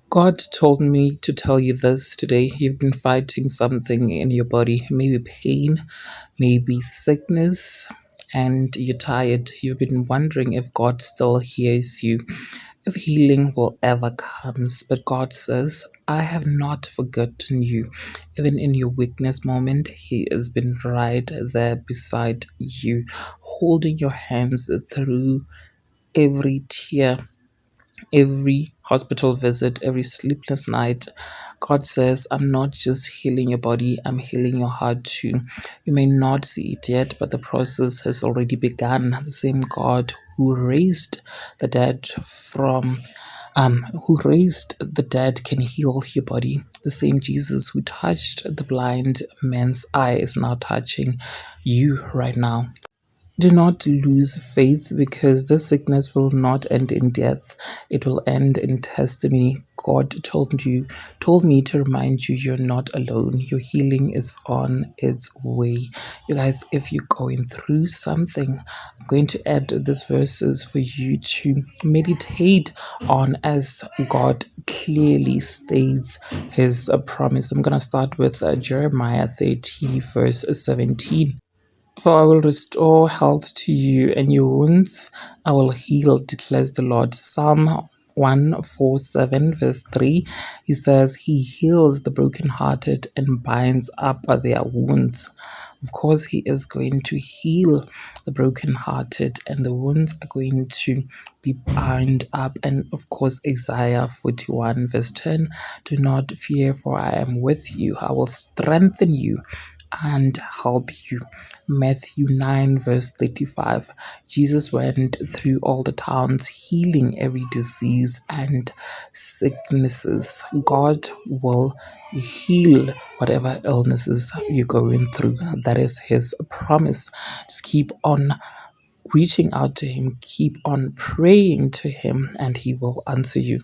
God told me to tell you this today. You've been fighting something in your body, maybe pain, maybe sickness, and you're tired. You've been wondering if God still hears you, if healing will ever comes. But God says, I have not forgotten you. Even in your weakness moment, He has been right there beside you, holding your hands through every tear, every hospital visit, every sleepless night. God says, I'm not just healing your body, I'm healing your heart too. You may not see it yet, but the process has already begun. The same God who raised the dead from who raised the dead can heal your body. The same Jesus who touched the blind man's eye is now touching you right now. Do not lose faith, because this sickness will not end in death. It will end in testimony. God told me to remind you you're not alone. Your healing is on its way. You guys, if you're going through something, I'm going to add these verses for you to meditate on as God clearly states his promise. I'm going to start with Jeremiah 30, verse 17. For I will restore health to you, and your wounds I will heal, declares the Lord. Psalm 147, verse 3, he says, He heals the brokenhearted and binds up their wounds. Of course, He is going to heal the brokenhearted, and the wounds are going to be bound up. And of course, Isaiah 41, verse 10, do not fear, for I am with you. I will strengthen you and help you. Matthew 9, verse 35. Jesus went through all the towns, healing every disease and sicknesses. God will heal whatever illnesses you're going through. That is His promise. Just keep on reaching out to Him, keep on praying to Him, and He will answer you.